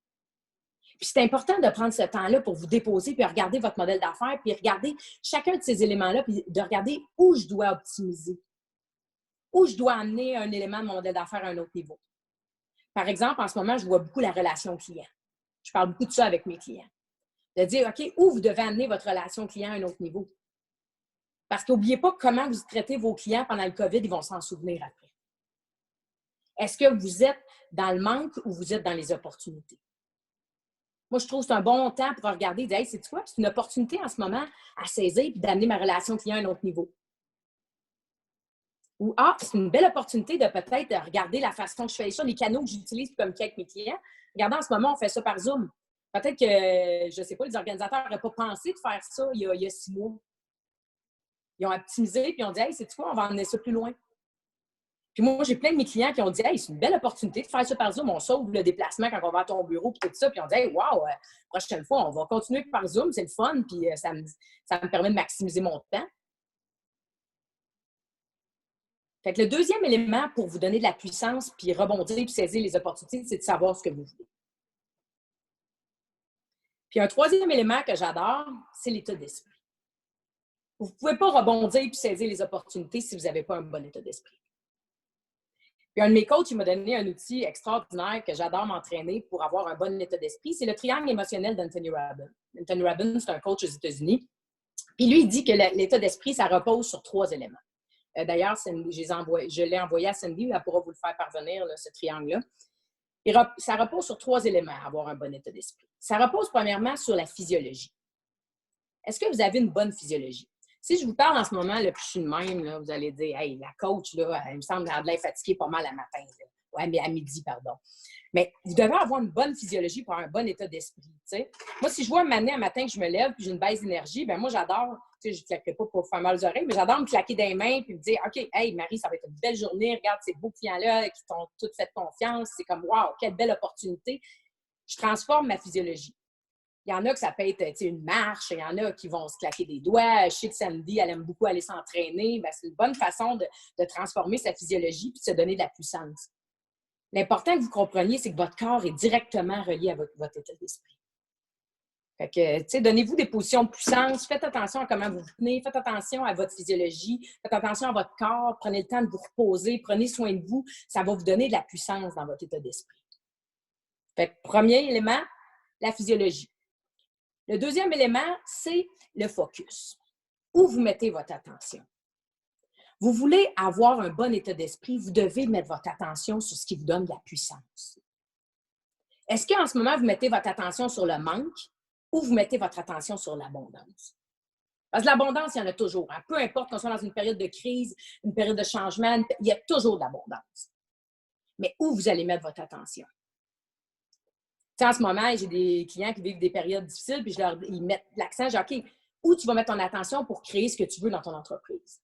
S6: Puis c'est important de prendre ce temps-là pour vous déposer puis regarder votre modèle d'affaires puis regarder chacun de ces éléments-là puis de regarder où je dois optimiser, où je dois amener un élément de mon modèle d'affaires à un autre niveau. Par exemple, en ce moment, je vois beaucoup la relation client. Je parle beaucoup de ça avec mes clients. De dire, OK, où vous devez amener votre relation client à un autre niveau. Parce qu'oubliez pas comment vous traitez vos clients pendant le COVID, ils vont s'en souvenir après. Est-ce que vous êtes dans le manque ou vous êtes dans les opportunités? Moi, je trouve que c'est un bon temps pour regarder et dire, hey, c'est quoi? C'est une opportunité en ce moment à saisir et d'amener ma relation client à un autre niveau. Ou, c'est une belle opportunité de peut-être regarder la façon que je fais ça, les canaux que j'utilise pour communiquer avec mes clients. Regardez, en ce moment, on fait ça par Zoom. Peut-être que, je ne sais pas, les organisateurs n'auraient pas pensé de faire ça il y a 6 mois. Ils ont optimisé, puis ils ont dit « Hey, sais-tu quoi, on va emmener ça plus loin. » Puis moi, j'ai plein de mes clients qui ont dit « Hey, c'est une belle opportunité de faire ça par Zoom, on sauve le déplacement quand on va à ton bureau, puis tout ça. » Puis on dit « Hey, wow, prochaine fois, on va continuer par Zoom, c'est le fun, puis ça me permet de maximiser mon temps. » Fait que le deuxième élément pour vous donner de la puissance, puis rebondir, puis saisir les opportunités, c'est de savoir ce que vous voulez. Puis un troisième élément que j'adore, c'est l'état d'esprit. Vous ne pouvez pas rebondir puis saisir les opportunités si vous n'avez pas un bon état d'esprit. Puis un de mes coachs, il m'a donné un outil extraordinaire que j'adore m'entraîner pour avoir un bon état d'esprit. C'est le triangle émotionnel d'Anthony Robbins. Anthony Robbins, c'est un coach aux États-Unis. Puis lui, il dit que l'état d'esprit, ça repose sur 3 éléments. D'ailleurs, je l'ai envoyé à Cindy, elle pourra vous le faire parvenir, là, ce triangle-là. Ça repose sur 3 éléments, avoir un bon état d'esprit. Ça repose premièrement sur la physiologie. Est-ce que vous avez une bonne physiologie? Si je vous parle en ce moment, là, puis je suis de même, là, vous allez dire « Hey, la coach, là, elle me semble qu'elle a de l'air fatiguée pas mal à matin. » Oui, mais à midi, pardon. Mais vous devez avoir une bonne physiologie pour avoir un bon état d'esprit. T'sais. Moi, si je vois un matin que je me lève puis j'ai une baisse d'énergie, ben moi, j'adore, je ne claquerai pas pour faire mal aux oreilles, mais j'adore me claquer des mains puis me dire « OK, hey, Marie, ça va être une belle journée. Regarde ces beaux clients-là qui t'ont toutes fait confiance. C'est comme, wow, quelle belle opportunité. » Je transforme ma physiologie. Il y en a que ça peut être une marche, il y en a qui vont se claquer des doigts. Je sais que Sandy, elle aime beaucoup aller s'entraîner. Ben, c'est une bonne façon de transformer sa physiologie et de se donner de la puissance. L'important que vous compreniez, c'est que votre corps est directement relié à votre état d'esprit. Fait que, tu sais, donnez-vous des positions de puissance, faites attention à comment vous vous tenez, faites attention à votre physiologie, faites attention à votre corps, prenez le temps de vous reposer, prenez soin de vous. Ça va vous donner de la puissance dans votre état d'esprit. Fait que, premier élément, la physiologie. Le deuxième élément, c'est le focus. Où vous mettez votre attention? Vous voulez avoir un bon état d'esprit, vous devez mettre votre attention sur ce qui vous donne de la puissance. Est-ce qu'en ce moment, vous mettez votre attention sur le manque ou vous mettez votre attention sur l'abondance? Parce que l'abondance, il y en a toujours. Hein? Peu importe qu'on soit dans une période de crise, une période de changement, il y a toujours de l'abondance. Mais où vous allez mettre votre attention? En ce moment, j'ai des clients qui vivent des périodes difficiles, puis ils mettent l'accent, genre, OK, où tu vas mettre ton attention pour créer ce que tu veux dans ton entreprise?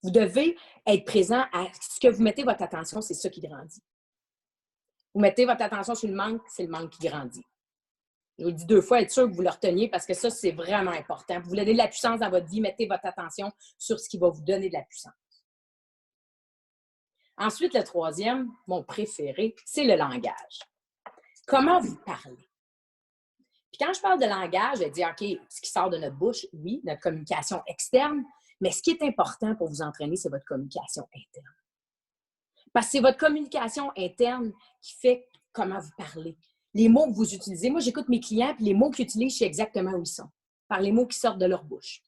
S6: Vous devez être présent à ce que vous mettez votre attention, c'est ça qui grandit. Vous mettez votre attention sur le manque, c'est le manque qui grandit. Je vous le dis 2 fois, être sûr que vous le reteniez parce que ça, c'est vraiment important. Vous voulez donner de la puissance dans votre vie, mettez votre attention sur ce qui va vous donner de la puissance. Ensuite, le troisième, mon préféré, c'est le langage. Comment vous parlez? Puis quand je parle de langage, je dis, OK, ce qui sort de notre bouche, oui, notre communication externe, mais ce qui est important pour vous entraîner, c'est votre communication interne. Parce que c'est votre communication interne qui fait comment vous parlez. Les mots que vous utilisez. Moi, j'écoute mes clients, puis les mots qu'ils utilisent, je sais exactement où ils sont, par les mots qui sortent de leur bouche.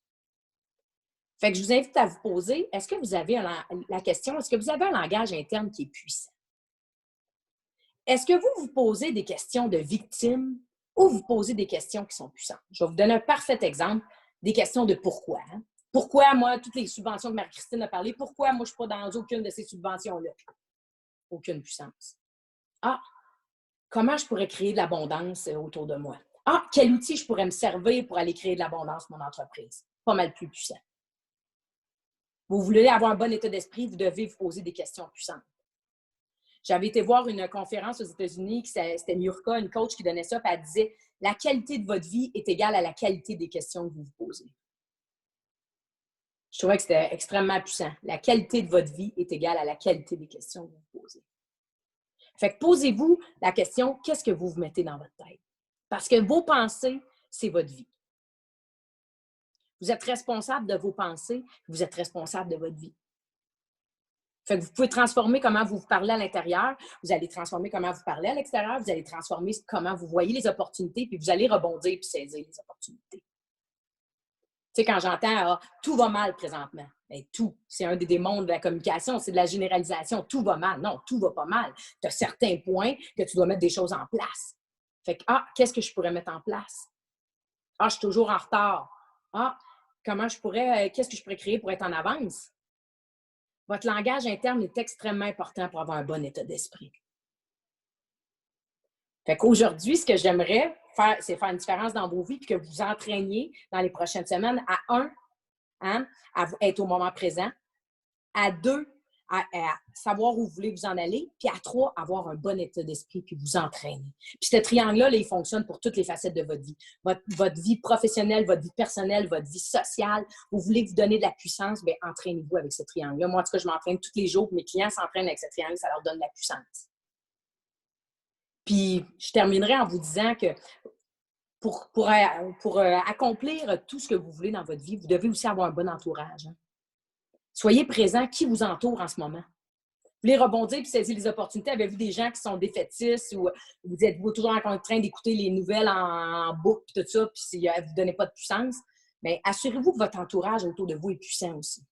S6: Fait que je vous invite à vous poser, est-ce que vous avez la question, est-ce que vous avez un langage interne qui est puissant? Est-ce que vous vous posez des questions de victime ou vous posez des questions qui sont puissantes? Je vais vous donner un parfait exemple, des questions de pourquoi. Hein? Pourquoi, moi, toutes les subventions que Marie-Christine a parlé, pourquoi moi, je ne suis pas dans aucune de ces subventions-là? Aucune puissance. Ah, comment je pourrais créer de l'abondance autour de moi? Ah, quel outil je pourrais me servir pour aller créer de l'abondance pour mon entreprise? Pas mal plus puissant. Vous voulez avoir un bon état d'esprit, vous devez vous poser des questions puissantes. J'avais été voir une conférence aux États-Unis, c'était Niurka, une coach qui donnait ça, puis elle disait « La qualité de votre vie est égale à la qualité des questions que vous vous posez. » Je trouvais que c'était extrêmement puissant. La qualité de votre vie est égale à la qualité des questions que vous vous posez. Fait que posez-vous la question, qu'est-ce que vous vous mettez dans votre tête? Parce que vos pensées, c'est votre vie. Vous êtes responsable de vos pensées, vous êtes responsable de votre vie. Fait que vous pouvez transformer comment vous parlez à l'intérieur, vous allez transformer comment vous parlez à l'extérieur, vous allez transformer comment vous voyez les opportunités, puis vous allez rebondir puis saisir les opportunités. Tu sais, quand j'entends « tout va mal présentement », bien, tout, c'est un des démons de la communication, c'est de la généralisation, tout va mal. Non, tout va pas mal. Tu as certains points que tu dois mettre des choses en place. Fait que, qu'est-ce que je pourrais mettre en place? Je suis toujours en retard. Qu'est-ce que je pourrais créer pour être en avance? Votre langage interne est extrêmement important pour avoir un bon état d'esprit. Fait qu'aujourd'hui, ce que j'aimerais faire, c'est faire une différence dans vos vies et que vous entraîniez dans les prochaines semaines à hein, à être au moment présent. À 2, à savoir où vous voulez vous en aller. Puis à 3, avoir un bon état d'esprit puis vous entraîner. Puis ce triangle-là, là, il fonctionne pour toutes les facettes de votre vie. Votre vie professionnelle, votre vie personnelle, votre vie sociale. Vous voulez vous donner de la puissance, bien, entraînez-vous avec ce triangle-là. Moi, en tout cas, je m'entraîne tous les jours. Mes clients s'entraînent avec ce triangle, ça leur donne de la puissance. Puis je terminerai en vous disant que pour accomplir tout ce que vous voulez dans votre vie, vous devez aussi avoir un bon entourage. Hein. Soyez présent. Qui vous entoure en ce moment? Vous voulez rebondir puis saisir les opportunités. Avez-vous des gens qui sont défaitistes ou vous êtes-vous toujours en train d'écouter les nouvelles en boucle et tout ça, puis vous ne donnez pas de puissance? Bien, assurez-vous que votre entourage autour de vous est puissant aussi.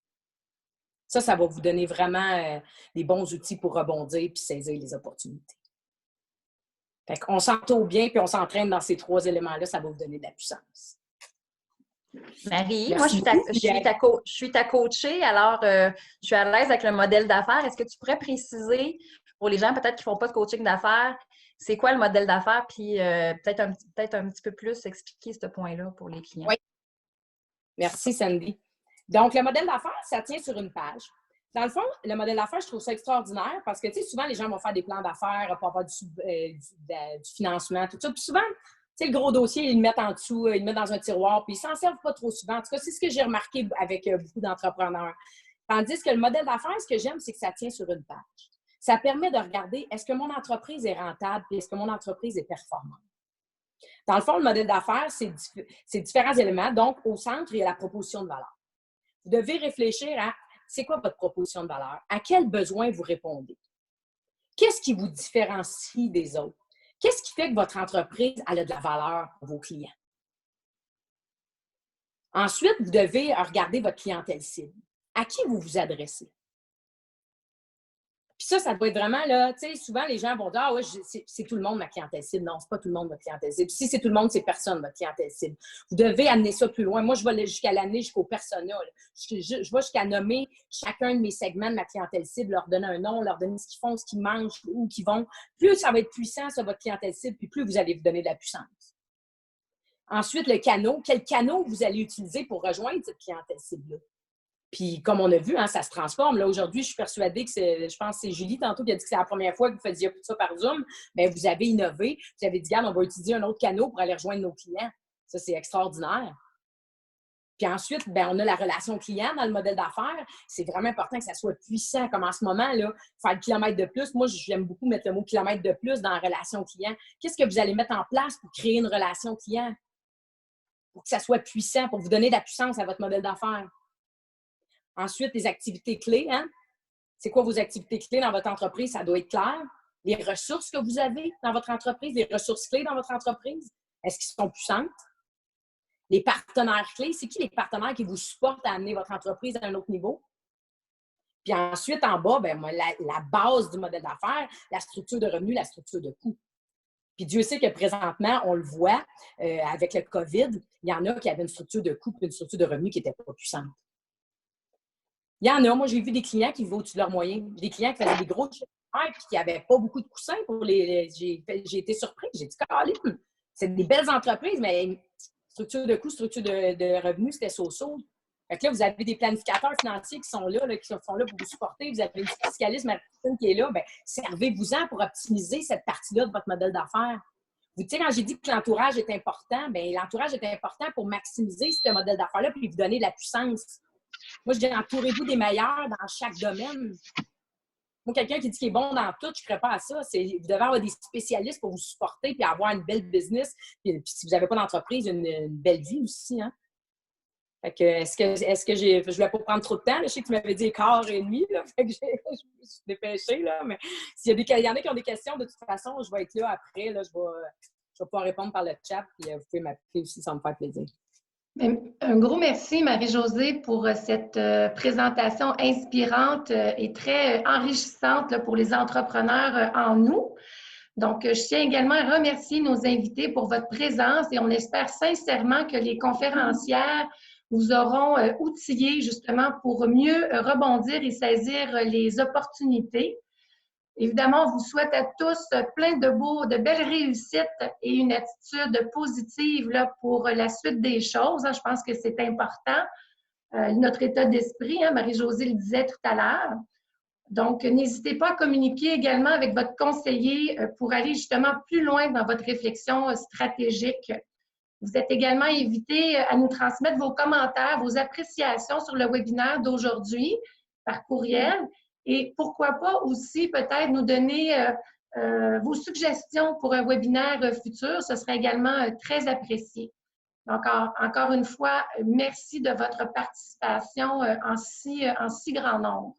S6: Ça va vous donner vraiment des bons outils pour rebondir puis saisir les opportunités. Fait qu'on s'entoure bien puis on s'entraîne dans ces 3 éléments-là, ça va vous donner de la puissance.
S5: Marie,
S6: Merci
S5: moi,
S6: beaucoup,
S5: je suis ta coachée, alors je suis à l'aise avec le modèle d'affaires. Est-ce que tu pourrais préciser pour les gens peut-être qui ne font pas de coaching d'affaires, c'est quoi le modèle d'affaires, puis peut-être un petit peu plus expliquer ce point-là pour les clients?
S6: Oui. Merci, Sandy. Donc, le modèle d'affaires, ça tient sur une page. Dans le fond, le modèle d'affaires, je trouve ça extraordinaire parce que, tu sais, souvent, les gens vont faire des plans d'affaires pour avoir du financement, tout ça. Puis souvent, tu sais, le gros dossier, ils le mettent en dessous, ils le mettent dans un tiroir, puis ils s'en servent pas trop souvent. En tout cas, c'est ce que j'ai remarqué avec beaucoup d'entrepreneurs. Tandis que le modèle d'affaires, ce que j'aime, c'est que ça tient sur une page. Ça permet de regarder, est-ce que mon entreprise est rentable, puis est-ce que mon entreprise est performante? Dans le fond, le modèle d'affaires, c'est différents éléments. Donc, au centre, il y a la proposition de valeur. Vous devez réfléchir à c'est quoi votre proposition de valeur? À quel besoin vous répondez? Qu'est-ce qui vous différencie des autres? Qu'est-ce qui fait que votre entreprise a de la valeur pour vos clients? Ensuite, vous devez regarder votre clientèle cible. À qui vous vous adressez? Puis ça doit être vraiment, là, tu sais, souvent les gens vont dire « Ah oui, c'est tout le monde ma clientèle cible. » Non, c'est pas tout le monde votre clientèle cible. Si c'est tout le monde, c'est personne votre clientèle cible. Vous devez amener ça plus loin. Moi, je vais jusqu'à l'amener jusqu'au persona. Je vais jusqu'à nommer chacun de mes segments de ma clientèle cible, leur donner un nom, leur donner ce qu'ils font, ce qu'ils mangent, où ils vont. Plus ça va être puissant, ça, votre clientèle cible, puis plus vous allez vous donner de la puissance. Ensuite, le canal. Quel canal vous allez utiliser pour rejoindre cette clientèle cible-là? Puis, comme on a vu, hein, ça se transforme. Là, aujourd'hui, je suis persuadée que je pense que c'est Julie tantôt qui a dit que c'est la première fois que vous faisiez ça par Zoom. Bien, vous avez innové. Vous avez dit, regarde, on va utiliser un autre canal pour aller rejoindre nos clients. Ça, c'est extraordinaire. Puis ensuite, bien, on a la relation client dans le modèle d'affaires. C'est vraiment important que ça soit puissant. Comme en ce moment, là, faire le kilomètre de plus. Moi, j'aime beaucoup mettre le mot kilomètre de plus dans la relation client. Qu'est-ce que vous allez mettre en place pour créer une relation client? Pour que ça soit puissant, pour vous donner de la puissance à votre modèle d'affaires. Ensuite, les activités clés. Hein? C'est quoi vos activités clés dans votre entreprise? Ça doit être clair. Les ressources que vous avez dans votre entreprise, les ressources clés dans votre entreprise, est-ce qu'ils sont puissantes? Les partenaires clés, c'est qui les partenaires qui vous supportent à amener votre entreprise à un autre niveau? Puis ensuite, en bas, bien, la base du modèle d'affaires, la structure de revenus, la structure de coûts. Puis Dieu sait que présentement, on le voit, avec le COVID, il y en a qui avaient une structure de coûts et une structure de revenus qui n'était pas puissante. Il y en a, moi, j'ai vu des clients qui vivent au-dessus de leurs moyens. Des clients qui faisaient des gros chiffres et qui n'avaient pas beaucoup de coussins pour les. J'ai été surprise. J'ai dit, Caroline, c'est des belles entreprises, mais structure de coûts, structure de revenus, c'était so-so. Fait que là, vous avez des planificateurs financiers qui sont là pour vous supporter. Vous avez une fiscaliste Martine qui est là. Bien, servez-vous-en pour optimiser cette partie-là de votre modèle d'affaires. Vous savez, quand j'ai dit que l'entourage est important, bien, l'entourage est important pour maximiser ce modèle d'affaires-là puis vous donner de la puissance. Moi, je dis, entourez-vous des meilleurs dans chaque domaine. Moi, quelqu'un qui dit qu'il est bon dans tout, je ne ferais pas à ça. Vous devez avoir des spécialistes pour vous supporter puis avoir une belle business. Puis si vous n'avez pas d'entreprise, une belle vie aussi. Hein? Fait que, est-ce que je ne voulais pas prendre trop de temps? Là? Je sais que tu m'avais dit 1h30. Là, fait que je me suis dépêchée. Là, mais s'il y en a qui ont des questions, de toute façon, je vais être là après. Là, je vais pouvoir répondre par le chat. Puis vous pouvez m'appeler aussi, ça me fait plaisir.
S4: Un gros merci, Marie-Josée, pour cette présentation inspirante et très enrichissante là, pour les entrepreneurs en nous. Donc, je tiens également à remercier nos invités pour votre présence et on espère sincèrement que les conférencières vous auront outillé justement pour mieux rebondir et saisir les opportunités. Évidemment, on vous souhaite à tous plein de belles réussites et une attitude positive là, pour la suite des choses. Je pense que c'est important. notre état d'esprit. Hein, Marie-Josée le disait tout à l'heure. Donc, n'hésitez pas à communiquer également avec votre conseiller pour aller justement plus loin dans votre réflexion stratégique. Vous êtes également invité à nous transmettre vos commentaires, vos appréciations sur le webinaire d'aujourd'hui par courriel et pourquoi pas aussi peut-être nous donner vos suggestions pour un webinaire futur. Ce serait également très apprécié. Donc, encore une fois, merci de votre participation en si grand nombre.